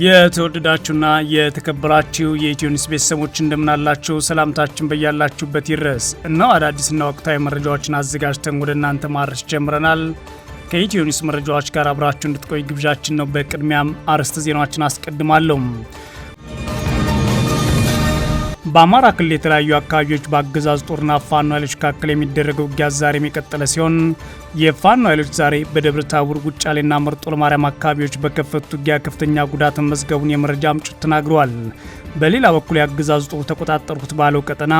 የተወደዳችሁና የተከበራችሁ የኢትዮኒውስ ቤተሰቦች እንደምናላችሁ ሰላምታችን በያላችሁበት ይድረስ። እነሆ አዳዲስና ወቅታዊ መረጃዎችን አዘጋጅተን ወደ እናንተ ማድረስ ጀምረናል። ከኢትዮኒውስ መረጃዎች ጋር አብራችሁ እንድትቆይ ግብዣችን ነው። በቅድሚያም አርዕስተ ዜናዎችን አስቀድማለሁ። በአማራ ክልል የተለያዩ አካባቢዎች በአገዛዙ ጦርና ፋኖ ኃይሎች መካከል የሚደረገው ውጊያ ዛሬም የቀጠለ ሲሆን የፋኖ ኃይሎች ዛሬ በደብረ ታቦር ጉጫሌና መርጦ ለማርያም አካባቢዎች በከፈቱት ውጊያ ከፍተኛ ጉዳት መዝገቡን የመረጃ ምንጮች ተናግረዋል። በሌላ በኩል የአገዛዙ ጦር ተቆጣጠርኩት ባለው ቀጠና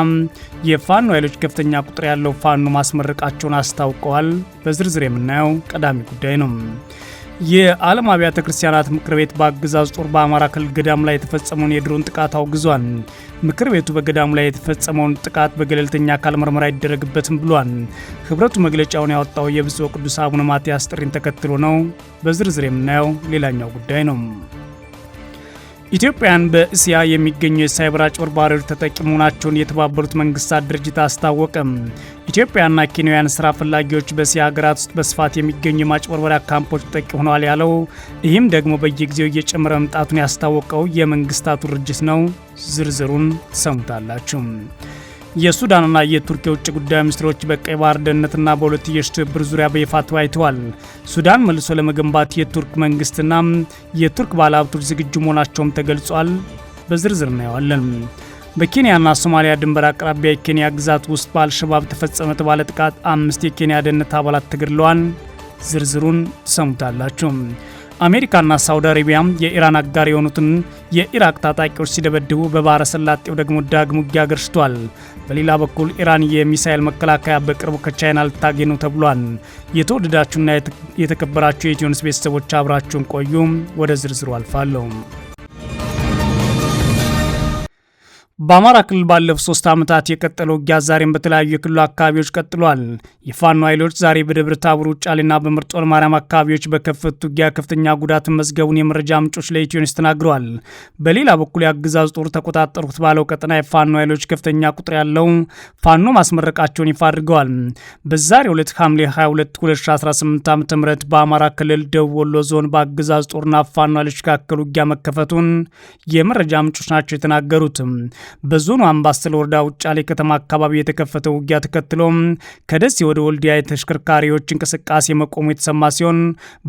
የፋኖ ኃይሎች ከፍተኛ ቁጥር ያለው ፋኖ ማስመረቃቸውን አስታውቀዋል። በዝርዝር የምናየው ቀዳሚ ጉዳይ ነው። የዓለም አብያተ ክርስቲያናት ምክር ቤት በአገዛዙ ጦር በአማራ ክልል ገዳም ላይ የተፈጸመውን የድሮን ጥቃት አውግዟል። ምክር ቤቱ በገዳሙ ላይ የተፈጸመውን ጥቃት በገለልተኛ አካል ምርመራ ይደረግበትም ብሏል። ህብረቱ መግለጫውን ያወጣው የብፁዕ ወቅዱስ አቡነ ማትያስ ጥሪን ተከትሎ ነው። በዝርዝር የምናየው ሌላኛው ጉዳይ ነው። ኢትዮጵያን በእስያ የሚገኙ የሳይበር አጭበርባሪዎች ተጠቂ መሆናቸውን የተባበሩት መንግስታት ድርጅት አስታወቀም። ኢትዮጵያና ኬንያውያን ስራ ፈላጊዎች በእስያ ሀገራት ውስጥ በስፋት የሚገኙ የማጭበርበሪያ ካምፖች ተጠቂ ሆነዋል ያለው፣ ይህም ደግሞ በየጊዜው እየጨመረ መምጣቱን ያስታወቀው የመንግስታቱ ድርጅት ነው። ዝርዝሩን ትሰሙታላችሁ። የሱዳንና የቱርክ የውጭ ጉዳይ ሚኒስትሮች በቀይ ባህር ደህንነትና በሁለትዮሽ ትብብር ዙሪያ በይፋ ተወያይተዋል። ሱዳን መልሶ ለመገንባት የቱርክ መንግስትና የቱርክ ባለሀብቶች ዝግጁ መሆናቸውም ተገልጿል። በዝርዝር እናየዋለን። በኬንያና ሶማሊያ ድንበር አቅራቢያ የኬንያ ግዛት ውስጥ በአልሸባብ ተፈጸመ የተባለ ጥቃት 5 የኬንያ ደህንነት አባላት ተገድለዋል። ዝርዝሩን ትሰሙታላችሁ። አሜሪካና ሳውዲ አረቢያ የኢራን አጋር የሆኑትን የኢራቅ ታጣቂዎች ሲደበድቡ በባህረ ሰላጤው ደግሞ ዳግም ውጊያ ገርሽቷል። በሌላ በኩል ኢራን የሚሳኤል መከላከያ በቅርቡ ከቻይና ልታገኝ ነው ተብሏል። የተወደዳችሁና የተከበራችሁ የኢትዮኒውስ ቤተሰቦች አብራችሁን ቆዩ። ወደ ዝርዝሩ አልፋለሁ። በአማራ ክልል ባለፉት 3 ዓመታት የቀጠለው ውጊያ ዛሬም በተለያዩ የክልሉ አካባቢዎች ቀጥሏል። የፋኖ ኃይሎች ዛሬ በደብረ ታቦር ውጫሌና በመርጦ ለማርያም አካባቢዎች በከፈቱት ውጊያ ከፍተኛ ጉዳትን መዝገቡን የመረጃ ምንጮች ለኢትዮኒውስ ተናግረዋል። በሌላ በኩል የአገዛዙ ጦር ተቆጣጠሩት ባለው ቀጠና የፋኖ ኃይሎች ከፍተኛ ቁጥር ያለው ፋኖ ማስመረቃቸውን ይፋ አድርገዋል። በዛሬው ዕለት ሐምሌ 22 2018 ዓ.ም በአማራ ክልል ደቡብ ወሎ ዞን በአገዛዙ ጦርና ፋኖ ኃይሎች መካከል ውጊያ መከፈቱን የመረጃ ምንጮች ናቸው የተናገሩት። በዞኑ አምባሰል ወረዳ ውጫሌ ከተማ አካባቢ የተከፈተው ውጊያ ተከትሎ ከደሴ ወደ ወልዲያ የተሽከርካሪዎች እንቅስቃሴ መቆሙ የተሰማ ሲሆን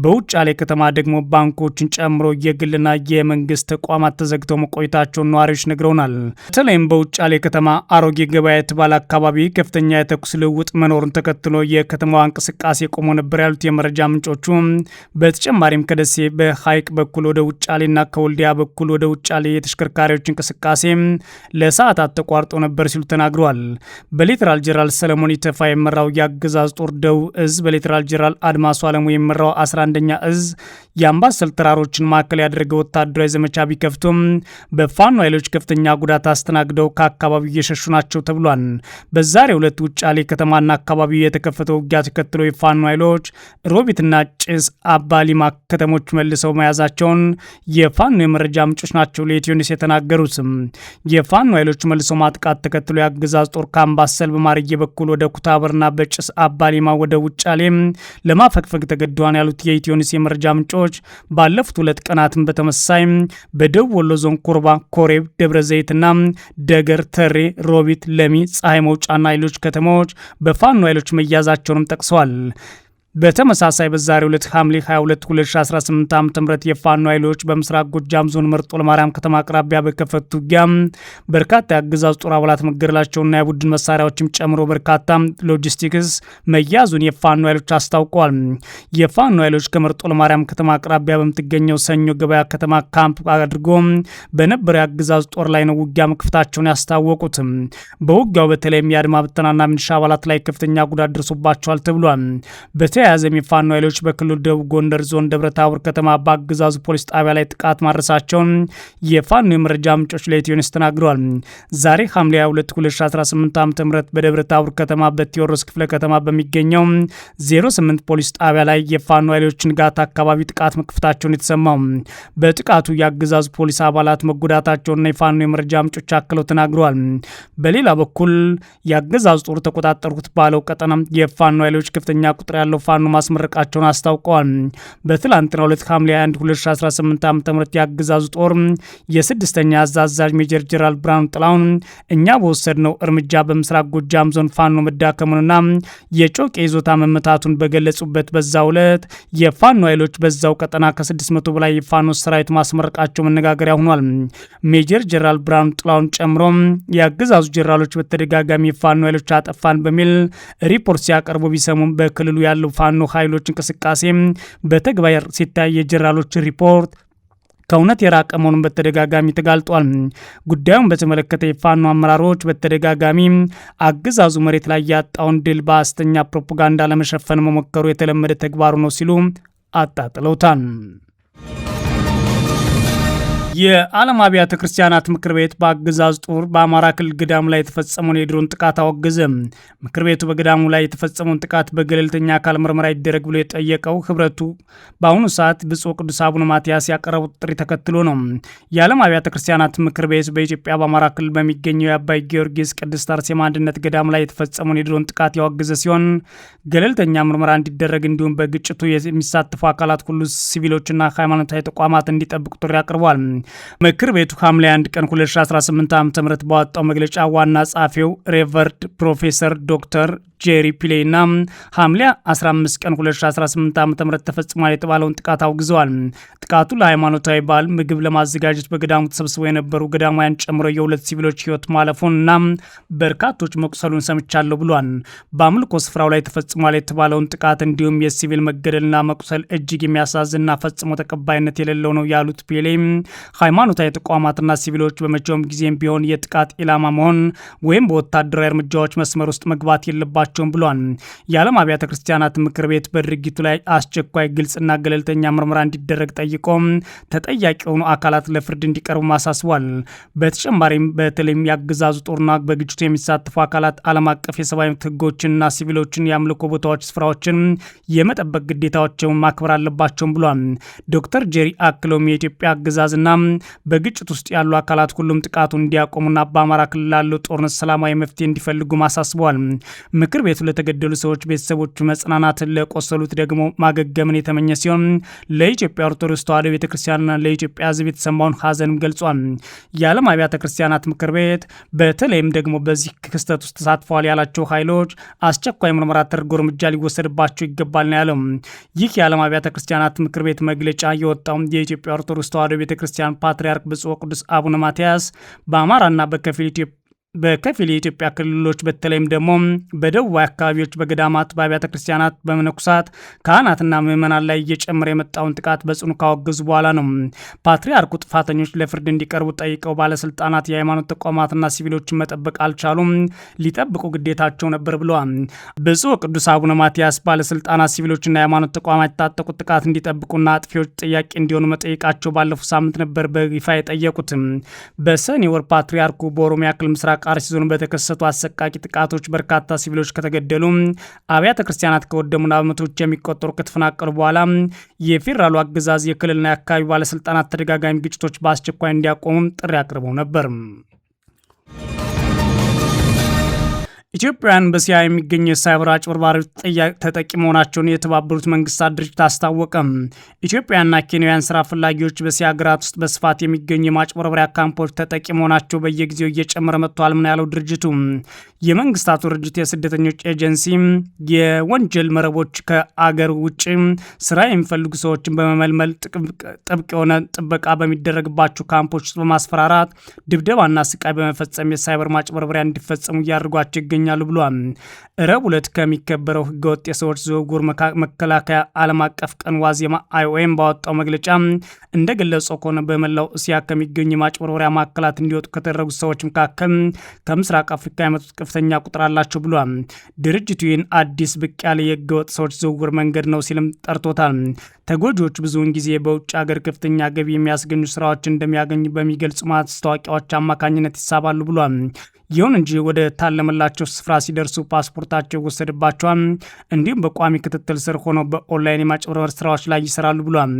በውጫሌ ከተማ ደግሞ ባንኮችን ጨምሮ የግልና የመንግስት ተቋማት ተዘግተው መቆየታቸውን ነዋሪዎች ነግረውናል። በተለይም በውጫሌ ከተማ አሮጌ ገበያ የተባለ አካባቢ ከፍተኛ የተኩስ ልውውጥ መኖሩን ተከትሎ የከተማዋ እንቅስቃሴ ቆሞ ነበር ያሉት የመረጃ ምንጮቹ፣ በተጨማሪም ከደሴ በሐይቅ በኩል ወደ ውጫሌና ከወልዲያ በኩል ወደ ውጫሌ የተሽከርካሪዎች እንቅስቃሴ ለሰዓታት ተቋርጦ ነበር ሲሉ ተናግረዋል። በሌተናል ጄኔራል ሰለሞን ይተፋ የመራው የአገዛዝ ጦር ደቡብ እዝ በሌተናል ጄኔራል አድማሱ አለሙ የመራው 11ኛ እዝ የአምባሰል ተራሮችን ማዕከል ያደረገ ወታደራዊ ዘመቻ ቢከፍቱም በፋኖ ኃይሎች ከፍተኛ ጉዳት አስተናግደው ከአካባቢው እየሸሹ ናቸው ተብሏል። በዛሬው ዕለት ውጫሌ ከተማና አካባቢው የተከፈተው ውጊያ ተከትሎ የፋኖ ኃይሎች ሮቢትና ጭስ አባሊማ ከተሞች መልሰው መያዛቸውን የፋኖ የመረጃ ምንጮች ናቸው ለኢትዮኒውስ የተናገሩት። የፋኖ ኃይሎች መልሶ ማጥቃት ተከትሎ የአገዛዝ ጦር ከአምባሰል በማርዬ በኩል ወደ ኩታበርና በጭስ አባሊማ ወደ ውጫሌ ለማፈግፈግ ተገደዋል ያሉት የኢትዮኒውስ የመረጃ ምንጮች ባለፉት 2 ቀናትም በተመሳሳይ በደቡብ ወሎ ዞን ኮርባ፣ ኮሬብ፣ ደብረ ዘይትና ደገር፣ ተሬ፣ ሮቢት፣ ለሚ፣ ፀሐይ መውጫና ሌሎች ከተሞች በፋኖ ኃይሎች መያዛቸውንም ጠቅሰዋል። በተመሳሳይ በዛሬው ዕለት ሐምሌ 22 2018 ዓ.ም የፋኖ ኃይሎች በምስራቅ ጎጃም ዞን መርጦ ለማርያም ከተማ አቅራቢያ በከፈቱት ውጊያ በርካታ የአገዛዙ ጦር አባላት መገደላቸውና የቡድን መሳሪያዎችም ጨምሮ በርካታ ሎጂስቲክስ መያዙን የፋኖ ኃይሎች አስታውቀዋል። የፋኖ ኃይሎች ከመርጦ ለማርያም ከተማ አቅራቢያ በምትገኘው ሰኞ ገበያ ከተማ ካምፕ አድርጎ በነበረው የአገዛዙ ጦር ላይ ነው ውጊያ መክፈታቸውን ያስታወቁት። በውጊያው በተለይም የአድማ ብተናና ሚሊሻ አባላት ላይ ከፍተኛ ጉዳት ደርሶባቸዋል ተብሏል። በተያያዘም የፋኖ ኃይሎች በክልሉ ደቡብ ጎንደር ዞን ደብረ ታቦር ከተማ በአገዛዙ ፖሊስ ጣቢያ ላይ ጥቃት ማድረሳቸውን የፋኖ የመረጃ ምንጮች ለኢትዮኒውስ ተናግረዋል። ዛሬ ሐምሌ 22 2018 ዓ.ም በደብረ ታቦር ከተማ በቴዎድሮስ ክፍለ ከተማ በሚገኘው 08 ፖሊስ ጣቢያ ላይ የፋኖ ኃይሎች ንጋት አካባቢ ጥቃት መክፈታቸውን የተሰማው በጥቃቱ የአገዛዙ ፖሊስ አባላት መጎዳታቸውንና የፋኖ የመረጃ ምንጮች አክለው ተናግረዋል። በሌላ በኩል የአገዛዙ ጦር ተቆጣጠሩት ባለው ቀጠና የፋኖ ኃይሎች ከፍተኛ ቁጥር ያለው ፋኖ ማስመረቃቸውን አስታውቀዋል። በትላንትናው ዕለት ሐምሌ 21 2018 ዓ.ም የአገዛዙ ጦር የስድስተኛ አዛዥ ሜጀር ጀነራል ብርሃኑ ጥላሁን እኛ በወሰድነው እርምጃ በምስራቅ ጎጃም ዞን ፋኖ መዳከሙንና የጮቄ ይዞታ መመታቱን በገለጹበት በዛው ዕለት የፋኖ ኃይሎች በዛው ቀጠና ከ600 በላይ የፋኖ ሰራዊት ማስመረቃቸው መነጋገሪያ ሆኗል። ሜጀር ጀነራል ብርሃኑ ጥላሁን ጨምሮ የአገዛዙ ጀነራሎች በተደጋጋሚ የፋኖ ኃይሎች አጠፋን በሚል ሪፖርት ሲያቀርቡ ቢሰሙም በክልሉ ያለው ፋኖ ኃይሎች እንቅስቃሴ በተግባር ሲታይ የጀነራሎች ሪፖርት ከእውነት የራቀ መሆኑን በተደጋጋሚ ተጋልጧል። ጉዳዩን በተመለከተ የፋኖ አመራሮች በተደጋጋሚ አገዛዙ መሬት ላይ ያጣውን ድል በሐሰተኛ ፕሮፓጋንዳ ለመሸፈን መሞከሩ የተለመደ ተግባሩ ነው ሲሉ አጣጥለውታል። የዓለም አብያተ ክርስቲያናት ምክር ቤት በአገዛዝ ጦር በአማራ ክልል ገዳም ላይ የተፈጸመውን የድሮን ጥቃት አወገዘ። ምክር ቤቱ በገዳሙ ላይ የተፈጸመውን ጥቃት በገለልተኛ አካል ምርመራ ይደረግ ብሎ የጠየቀው ህብረቱ በአሁኑ ሰዓት ብፁዕ ቅዱስ አቡነ ማትያስ ያቀረቡት ጥሪ ተከትሎ ነው። የዓለም አብያተ ክርስቲያናት ምክር ቤት በኢትዮጵያ በአማራ ክልል በሚገኘው የአባይ ጊዮርጊስ ቅድስት አርሴማ አንድነት ገዳም ላይ የተፈጸመውን የድሮን ጥቃት ያወገዘ ሲሆን ገለልተኛ ምርመራ እንዲደረግ እንዲሁም በግጭቱ የሚሳተፉ አካላት ሁሉ ሲቪሎችና ሃይማኖታዊ ተቋማት እንዲጠብቁ ጥሪ አቅርቧል። ምክር ቤቱ ሐምሌ 1 ቀን 2018 ዓ.ም ባወጣው መግለጫ ዋና ጸሐፊው ሬቨርድ ፕሮፌሰር ዶክተር ጄሪ ፒሌይ እና ሐምሌ 15 ቀን 2018 ዓ.ም ተፈጽሟል የተባለውን ጥቃት አውግዘዋል። ጥቃቱ ለሃይማኖታዊ በዓል ምግብ ለማዘጋጀት በገዳሙ ተሰብስበው የነበሩ ገዳማውያን ጨምሮ የሁለት ሲቪሎች ህይወት ማለፉን እና በርካቶች መቁሰሉን ሰምቻለሁ ብሏል። በአምልኮ ስፍራው ላይ ተፈጽሟል የተባለውን ጥቃት እንዲሁም የሲቪል መገደልና መቁሰል እጅግ የሚያሳዝንና ፈጽሞ ተቀባይነት የሌለው ነው ያሉት ፒሌይ ሃይማኖታዊ ተቋማትና ሲቪሎች በመቼውም ጊዜም ቢሆን የጥቃት ኢላማ መሆን ወይም በወታደራዊ እርምጃዎች መስመር ውስጥ መግባት የለባቸውም ብሏል። የዓለም አብያተ ክርስቲያናት ምክር ቤት በድርጊቱ ላይ አስቸኳይ ግልጽና ገለልተኛ ምርመራ እንዲደረግ ጠይቆ ተጠያቂ የሆኑ አካላት ለፍርድ እንዲቀርቡ አሳስቧል። በተጨማሪም በተለይም ያገዛዙ ጦርና በግጭቱ የሚሳተፉ አካላት ዓለም አቀፍ የሰብአዊ መብት ህጎችንና ሲቪሎችን የአምልኮ ቦታዎች ስፍራዎችን የመጠበቅ ግዴታዎችን ማክበር አለባቸውም ብሏል። ዶክተር ጄሪ አክለውም የኢትዮጵያ አገዛዝና በግጭት ውስጥ ያሉ አካላት ሁሉም ጥቃቱን እንዲያቆሙና በአማራ ክልል ላለው ጦርነት ሰላማዊ መፍትሄ እንዲፈልጉ አሳስበዋል። ምክር ቤቱ ለተገደሉ ሰዎች ቤተሰቦች መጽናናትን፣ ለቆሰሉት ደግሞ ማገገምን የተመኘ ሲሆን ለኢትዮጵያ ኦርቶዶክስ ተዋሕዶ ቤተክርስቲያንና ለኢትዮጵያ ሕዝብ የተሰማውን ሐዘንም ገልጿል። የዓለም አብያተ ክርስቲያናት ምክር ቤት በተለይም ደግሞ በዚህ ክስተት ውስጥ ተሳትፈዋል ያላቸው ኃይሎች አስቸኳይ ምርመራ ተደርጎ እርምጃ ሊወሰድባቸው ይገባል ነው ያለው። ይህ የዓለም አብያተ ክርስቲያናት ምክር ቤት መግለጫ የወጣው የኢትዮጵያ ኦርቶዶክስ ተዋሕዶ ቤተክርስቲያን ፓትርያርክ ብፁዕ ቅዱስ አቡነ ማትያስ በአማራና በከፊል የኢትዮጵያ ክልሎች በተለይም ደግሞ በደቡብ አካባቢዎች በገዳማት በአብያተ ክርስቲያናት በመነኩሳት ካህናትና ምዕመናን ላይ እየጨመረ የመጣውን ጥቃት በጽኑ ካወገዙ በኋላ ነው። ፓትርያርኩ ጥፋተኞች ለፍርድ እንዲቀርቡ ጠይቀው ባለስልጣናት የሃይማኖት ተቋማትና ሲቪሎችን መጠበቅ አልቻሉም፣ ሊጠብቁ ግዴታቸው ነበር ብለዋል። ብፁዕ ቅዱስ አቡነ ማትያስ ባለስልጣናት ሲቪሎችና የሃይማኖት ተቋማት የታጠቁት ጥቃት እንዲጠብቁና አጥፊዎች ጥያቄ እንዲሆኑ መጠየቃቸው ባለፉት ሳምንት ነበር በይፋ የጠየቁትም። በሰኔ ወር ፓትርያርኩ በኦሮሚያ ክልል ምስራቅ አርሲ ዞን በተከሰቱ አሰቃቂ ጥቃቶች በርካታ ሲቪሎች ከተገደሉ፣ አብያተ ክርስቲያናት ከወደሙና በመቶዎች የሚቆጠሩ ከተፈናቀሉ በኋላ የፌዴራሉ አገዛዝ የክልልና የአካባቢ ባለስልጣናት ተደጋጋሚ ግጭቶች በአስቸኳይ እንዲያቆሙ ጥሪ አቅርበው ነበር። ኢትዮጵያውያን በእስያ የሚገኙ የሳይበር አጭበርባሪዎች ተጠቂ መሆናቸውን የተባበሩት መንግስታት ድርጅት አስታወቀም። ኢትዮጵያውያንና ኬንያውያን ስራ ፈላጊዎች በእስያ ሀገራት ውስጥ በስፋት የሚገኙ የማጭበርበሪያ ካምፖች ተጠቂ መሆናቸው በየጊዜው እየጨመረ መጥቷል። ምን ያለው ድርጅቱ የመንግስታቱ ድርጅት የስደተኞች ኤጀንሲ የወንጀል መረቦች ከአገር ውጭ ስራ የሚፈልጉ ሰዎችን በመመልመል ጥብቅ የሆነ ጥበቃ በሚደረግባቸው ካምፖች ውስጥ በማስፈራራት ድብደባና ስቃይ በመፈጸም የሳይበር ማጭበርበሪያ እንዲፈጸሙ እያደርጓቸው ይገኛሉ ብሏል። ረቡዕ ዕለት ከሚከበረው ህገወጥ የሰዎች ዝውውር መከላከያ ዓለም አቀፍ ቀን ዋዜማ IOM ባወጣው መግለጫ እንደገለጸው ከሆነ በመላው እስያ ከሚገኙ የማጭበርበሪያ ማዕከላት እንዲወጡ ከተደረጉት ሰዎች መካከል ከምስራቅ አፍሪካ የመጡት ከፍተኛ ቁጥር አላቸው ብሏል። ድርጅቱ ይህን አዲስ ብቅ ያለ የህገወጥ ሰዎች ዝውውር መንገድ ነው ሲልም ጠርቶታል። ተጎጂዎች ብዙውን ጊዜ በውጭ ሀገር ከፍተኛ ገቢ የሚያስገኙ ስራዎች እንደሚያገኙ በሚገልጹ ማስታወቂያዎች አማካኝነት ይሳባሉ ብሏል። ይሁን እንጂ ወደ ታለመላቸው ስፍራ ሲደርሱ ፓስፖርታቸው ይወሰድባቸዋል። እንዲሁም በቋሚ ክትትል ስር ሆነው በኦንላይን የማጭበርበር ስራዎች ላይ ይሰራሉ ብሏል።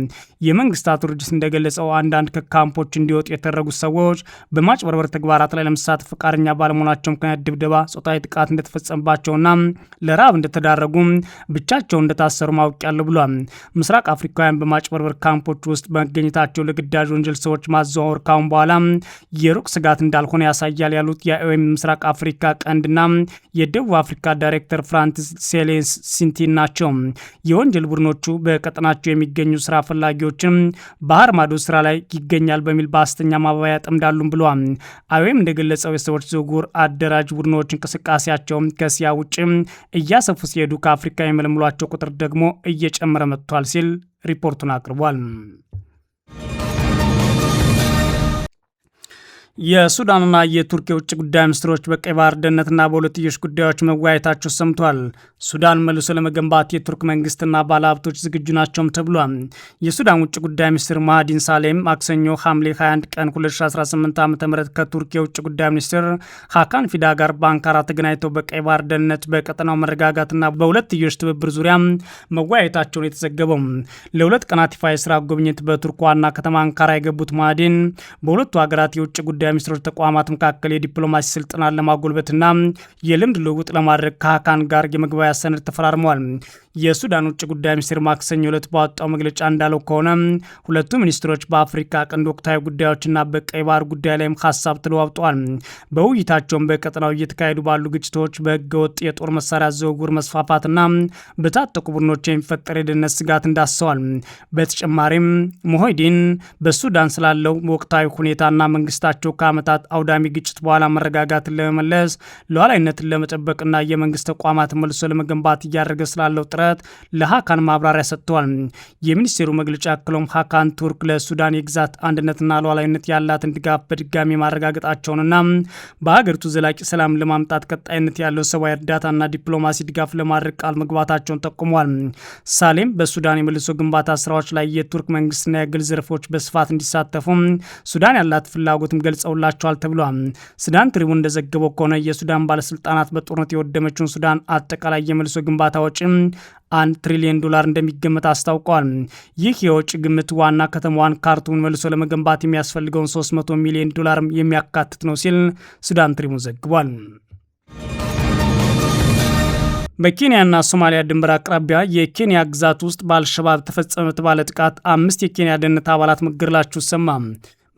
የመንግስታቱ ድርጅት እንደገለጸው አንዳንድ ከካምፖች እንዲወጡ የተደረጉት ሰዎች በማጭበርበር ተግባራት ላይ ለመሳተፍ ፈቃደኛ ባለመሆናቸው ምክንያት ድብደባ፣ ጾታዊ ጥቃት እንደተፈጸመባቸውና ለረሃብ እንደተዳረጉ ብቻቸውን እንደታሰሩ ማወቂያለሁ ብሏል። ምስራቅ አፍሪካውያን በማጭበርበር ካምፖች ውስጥ መገኘታቸው ለግዳጅ ወንጀል ሰዎች ማዘዋወር ካሁን በኋላ የሩቅ ስጋት እንዳልሆነ ያሳያል ያሉት የአይኦኤም ምስራቅ አፍሪካ ቀንድና የደቡብ አፍሪካ ዳይሬክተር ፍራንሲስ ሴሌንስ ሲንቲን ናቸው። የወንጀል ቡድኖቹ በቀጠናቸው የሚገኙ ስራ ፈላጊዎችን ባህር ማዶ ስራ ላይ ይገኛል በሚል በሐሰተኛ ማባበያ ያጠምዳሉ ብለዋል። አይኦኤም እንደገለጸው የሰዎች ዝውውር አደራጅ ቡድኖች እንቅስቃሴያቸውን ከእስያ ውጭ እያሰፉ ሲሄዱ ከአፍሪካ የመለምሏቸው ቁጥር ደግሞ እየጨመረ መጥቷል ሲል ሪፖርቱን አቅርቧል። የሱዳንና የቱርክ የውጭ ጉዳይ ሚኒስትሮች በቀይ ባህር ደህንነትና በሁለትዮሽ ጉዳዮች መወያየታቸው ሰምቷል። ሱዳን መልሶ ለመገንባት የቱርክ መንግስትና ባለሀብቶች ዝግጁ ናቸውም ተብሏል። የሱዳን ውጭ ጉዳይ ሚኒስትር ማህዲን ሳሌም ማክሰኞ ሐምሌ 21 ቀን 2018 ዓ.ም ከቱርክ የውጭ ጉዳይ ሚኒስትር ሀካን ፊዳ ጋር በአንካራ ተገናኝተው በቀይ ባህር ደህንነት፣ በቀጠናው መረጋጋትና በሁለትዮሽ ትብብር ዙሪያ መወያየታቸውን የተዘገበው። ለሁለት ቀናት ይፋ የስራ ጉብኝት በቱርክ ዋና ከተማ አንካራ የገቡት ማህዲን በሁለቱ ሀገራት የውጭ ጉዳይ ሚኒስትሮች ተቋማት መካከል የዲፕሎማሲ ስልጣን ለማጎልበትና የልምድ ልውውጥ ለማድረግ ከሀካን ጋር የመግባቢያ ሰነድ ተፈራርመዋል። የሱዳን ውጭ ጉዳይ ሚኒስትር ማክሰኞ ዕለት ባወጣው መግለጫ እንዳለው ከሆነ ሁለቱ ሚኒስትሮች በአፍሪካ ቀንድ ወቅታዊ ጉዳዮችና በቀይ ባህር ጉዳይ ላይም ሀሳብ ተለዋውጠዋል። በውይይታቸውም በቀጠናው እየተካሄዱ ባሉ ግጭቶች፣ በህገወጥ የጦር መሳሪያ ዝውውር መስፋፋትና በታጠቁ ቡድኖች የሚፈጠር የደህንነት ስጋት እንዳሰዋል። በተጨማሪም ሞሂዲን በሱዳን ስላለው ወቅታዊ ሁኔታና መንግስታቸው ከዓመታት አውዳሚ ግጭት በኋላ መረጋጋትን ለመመለስ ሉዓላዊነትን ለመጠበቅና የመንግስት ተቋማት መልሶ ለመገንባት እያደረገ ስላለው ጥረት ለሀካን ማብራሪያ ሰጥተዋል። የሚኒስቴሩ መግለጫ አክሎም ሀካን ቱርክ ለሱዳን የግዛት አንድነትና ሉዓላዊነት ያላትን ድጋፍ በድጋሚ ማረጋገጣቸውንና በሀገሪቱ ዘላቂ ሰላም ለማምጣት ቀጣይነት ያለው ሰብአዊ እርዳታና ዲፕሎማሲ ድጋፍ ለማድረግ ቃል መግባታቸውን ጠቁመዋል። ሳሌም በሱዳን የመልሶ ግንባታ ስራዎች ላይ የቱርክ መንግስትና የግል ዘርፎች በስፋት እንዲሳተፉ ሱዳን ያላት ፍላጎትም ገልጸውላቸዋል ተብሏል። ሱዳን ትሪቡን እንደዘገበው ከሆነ የሱዳን ባለስልጣናት በጦርነት የወደመችውን ሱዳን አጠቃላይ የመልሶ ግንባታ ወጪ $1 ትሪሊዮን እንደሚገመት አስታውቀዋል። ይህ የውጭ ግምት ዋና ከተማዋን ካርቱምን መልሶ ለመገንባት የሚያስፈልገውን $300 ሚሊዮን የሚያካትት ነው ሲል ሱዳን ትሪቡን ዘግቧል። በኬንያና ሶማሊያ ድንበር አቅራቢያ የኬንያ ግዛት ውስጥ በአልሸባብ ተፈጸመ በተባለ ጥቃት 5 የኬንያ ደህንነት አባላት መገደላቸው ሰማ።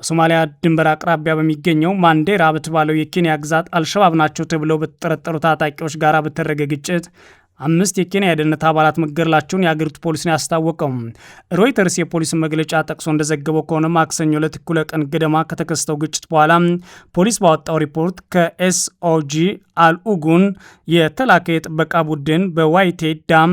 በሶማሊያ ድንበር አቅራቢያ በሚገኘው ማንዴራ በተባለው የኬንያ ግዛት አልሸባብ ናቸው ተብለው በተጠረጠሩ ታጣቂዎች ጋር በተደረገ ግጭት 5 የኬንያ የደህንነት አባላት መገደላቸውን የአገሪቱ ፖሊስን ያስታወቀው ሮይተርስ የፖሊስን መግለጫ ጠቅሶ እንደዘገበው ከሆነ ማክሰኞ ዕለት እኩለ ቀን ገደማ ከተከሰተው ግጭት በኋላ ፖሊስ ባወጣው ሪፖርት ከኤስኦጂ አልኡጉን የተላከ የጥበቃ ቡድን በዋይቴ ዳም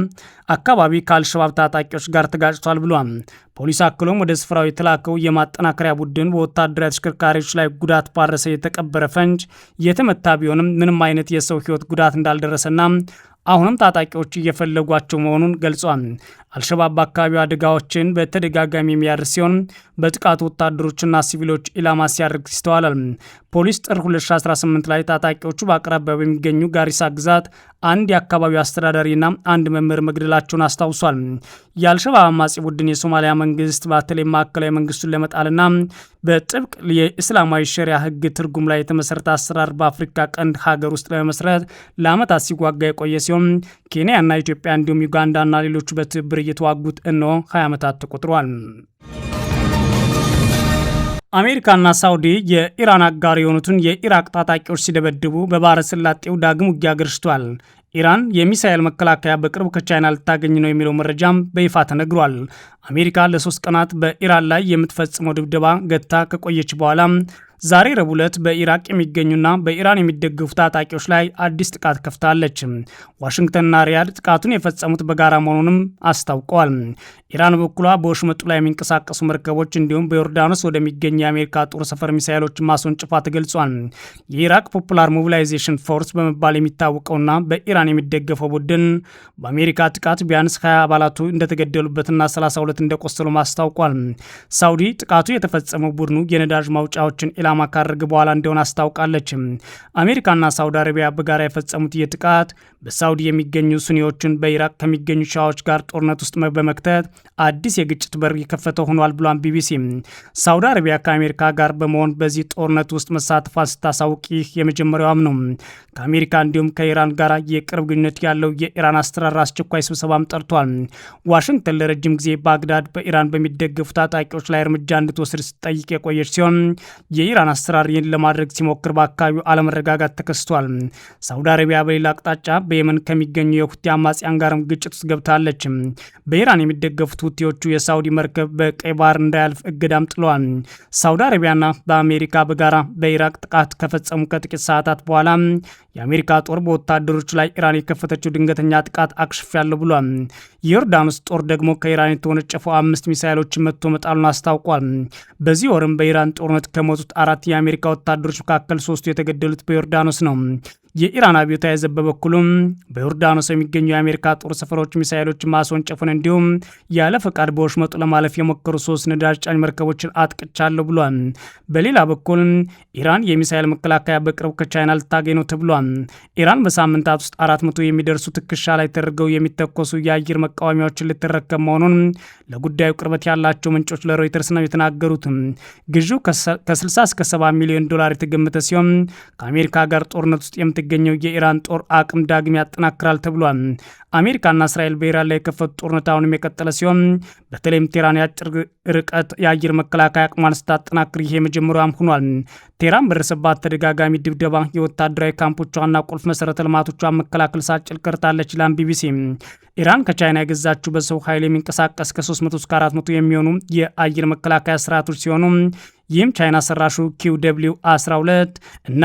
አካባቢ ከአልሸባብ ታጣቂዎች ጋር ተጋጭቷል ብሏል። ፖሊስ አክሎም ወደ ስፍራው የተላከው የማጠናከሪያ ቡድን በወታደራዊ ተሽከርካሪዎች ላይ ጉዳት ባረሰ የተቀበረ ፈንጅ የተመታ ቢሆንም ምንም አይነት የሰው ሕይወት ጉዳት እንዳልደረሰና አሁንም ታጣቂዎች እየፈለጓቸው መሆኑን ገልጿል። አልሸባብ በአካባቢው አደጋዎችን በተደጋጋሚ የሚያደርስ ሲሆን በጥቃቱ ወታደሮችና ሲቪሎች ኢላማ ሲያደርግ ይስተዋላል። ፖሊስ ጥር 2018 ላይ ታጣቂዎቹ በአቅራቢያ በሚገኙ ጋሪሳ ግዛት አንድ የአካባቢው አስተዳዳሪና አንድ መምህር መግደላቸውን አስታውሷል። የአልሸባብ አማጺ ቡድን የሶማሊያ መንግስት በተለይ ማዕከላዊ መንግስቱን ለመጣልና በጥብቅ የእስላማዊ ሸሪያ ህግ ትርጉም ላይ የተመሰረተ አሰራር በአፍሪካ ቀንድ ሀገር ውስጥ ለመመስረት ለዓመታት ሲዋጋ የቆየ ሲሆን ኬንያና ኢትዮጵያ እንዲሁም ዩጋንዳና ሌሎቹ በትብብር እየተዋጉት እነሆ 20 ዓመታት ተቆጥሯል። አሜሪካና ሳውዲ የኢራን አጋር የሆኑትን የኢራቅ ታጣቂዎች ሲደበድቡ በባህረ ሰላጤው ዳግም ውጊያ ገርሽቷል። ኢራን የሚሳኤል መከላከያ በቅርብ ከቻይና ልታገኝ ነው የሚለው መረጃም በይፋ ተነግሯል። አሜሪካ ለ3 ቀናት በኢራን ላይ የምትፈጽመው ድብደባ ገታ ከቆየች በኋላ ዛሬ ረቡዕ ዕለት በኢራቅ የሚገኙና በኢራን የሚደገፉ ታጣቂዎች ላይ አዲስ ጥቃት ከፍታለች። ዋሽንግተንና ሪያድ ጥቃቱን የፈጸሙት በጋራ መሆኑንም አስታውቀዋል። ኢራን በበኩሏ በወሽመጡ ላይ የሚንቀሳቀሱ መርከቦች እንዲሁም በዮርዳኖስ ወደሚገኝ የአሜሪካ ጦር ሰፈር ሚሳኤሎችን ማስወንጭፏ ተገልጿል። የኢራቅ ፖፑላር ሞቢላይዜሽን ፎርስ በመባል የሚታወቀውና በኢራን የሚደገፈው ቡድን በአሜሪካ ጥቃት ቢያንስ 20 አባላቱ እንደተገደሉበትና 32 እንደቆሰሉ አስታውቋል። ሳውዲ ጥቃቱ የተፈጸመው ቡድኑ የነዳጅ ማውጫዎችን ኢላማ ካደረገ በኋላ እንደሆነ አስታውቃለች። አሜሪካና ሳውዲ አረቢያ በጋራ የፈጸሙት የጥቃት በሳውዲ የሚገኙ ሱኒዎችን በኢራቅ ከሚገኙ ሻዎች ጋር ጦርነት ውስጥ በመክተት አዲስ የግጭት በር የከፈተ ሆኗል ብሏል ቢቢሲ። ሳውዲ አረቢያ ከአሜሪካ ጋር በመሆን በዚህ ጦርነት ውስጥ መሳተፏን ስታሳውቅ ይህ የመጀመሪያዋም ነው። ከአሜሪካ እንዲሁም ከኢራን ጋር የቅርብ ግንኙነት ያለው የኢራን አስተዳደር አስቸኳይ ስብሰባም ጠርቷል። ዋሽንግተን ለረጅም ጊዜ ባግዳድ በኢራን በሚደገፉ ታጣቂዎች ላይ እርምጃ እንድትወስድ ስትጠይቅ የቆየች ሲሆን የኢራን አስተዳደር ይህን ለማድረግ ሲሞክር በአካባቢው አለመረጋጋት ተከስቷል። ሳውዲ አረቢያ በሌላ አቅጣጫ በየመን ከሚገኙ የሁቲ አማጽያን ጋርም ግጭት ውስጥ ገብታለች። በኢራን የሚደገፉት ሁቲዎቹ የሳውዲ መርከብ በቀይ ባህር እንዳያልፍ እገዳም ጥለዋል። ሳውዲ አረቢያና በአሜሪካ በጋራ በኢራቅ ጥቃት ከፈጸሙ ከጥቂት ሰዓታት በኋላ የአሜሪካ ጦር በወታደሮች ላይ ኢራን የከፈተችው ድንገተኛ ጥቃት አክሽፌያለሁ ብሏል። የዮርዳኖስ ጦር ደግሞ ከኢራን የተወነጨፉ 5 ሚሳይሎችን መትቶ መጣሉን አስታውቋል። በዚህ ወርም በኢራን ጦርነት ከሞቱት 4 የአሜሪካ ወታደሮች መካከል 3ቱ የተገደሉት በዮርዳኖስ ነው። የኢራን አብዮታዊ ዘብ በበኩሉም በዮርዳኖስ የሚገኙ የአሜሪካ ጦር ሰፈሮች ሚሳይሎችን ማስወንጨፉን እንዲሁም ያለ ፈቃድ በወሽመጡ ለማለፍ የሞከሩ 3 ነዳጅ ጫኝ መርከቦችን አጥቅቻለሁ ብሏል። በሌላ በኩል ኢራን የሚሳይል መከላከያ በቅርብ ከቻይና ልታገኝ ነው ተብሏል። ኢራን በሳምንታት ውስጥ 400 የሚደርሱ ትከሻ ላይ ተደርገው የሚተኮሱ የአየር መቃወሚያዎችን ልትረከብ መሆኑን ለጉዳዩ ቅርበት ያላቸው ምንጮች ለሮይተርስ ነው የተናገሩት። ግዢው ከ60 እስከ 70 ሚሊዮን ዶላር የተገመተ ሲሆን ከአሜሪካ ጋር ጦርነት ውስጥ ገኘው የኢራን ጦር አቅም ዳግም ያጠናክራል ተብሏል። አሜሪካና እስራኤል በኢራን ላይ የከፈቱት ጦርነት አሁንም የቀጠለ ሲሆን በተለይም ቴህራን የአጭር ርቀት የአየር መከላከያ አቅሟን ስታጠናክር ይሄ መጀመሪያም ሆኗል። ቴህራን በደረሰባት ተደጋጋሚ ድብደባ የወታደራዊ ካምፖቿና ቁልፍ መሰረተ ልማቶቿን መከላከል ሳትችል ቀርታለች ይላል ቢቢሲ። ኢራን ከቻይና የገዛችው በሰው ኃይል የሚንቀሳቀስ ከ300 እስከ 400 የሚሆኑ የአየር መከላከያ ስርዓቶች ሲሆኑ ይህም ቻይና ሰራሹ ኪው 12 እና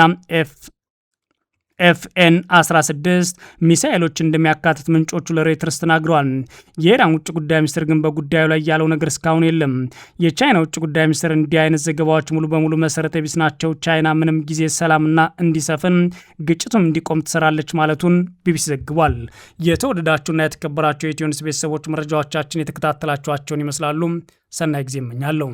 ኤፍኤን 16 ሚሳኤሎች እንደሚያካትት ምንጮቹ ለሮይተርስ ተናግረዋል። የኢራን ውጭ ጉዳይ ሚኒስትር ግን በጉዳዩ ላይ ያለው ነገር እስካሁን የለም። የቻይና ውጭ ጉዳይ ሚኒስትር እንዲህ አይነት ዘገባዎች ሙሉ በሙሉ መሰረተ ቢስ ናቸው፣ ቻይና ምንም ጊዜ ሰላምና እንዲሰፍን ግጭቱም እንዲቆም ትሰራለች ማለቱን ቢቢሲ ዘግቧል። የተወደዳችሁና የተከበራችሁ የኢትዮ ኒውስ ቤተሰቦች መረጃዎቻችን የተከታተላችኋቸውን ይመስላሉ። ሰናይ ጊዜ እመኛለሁ።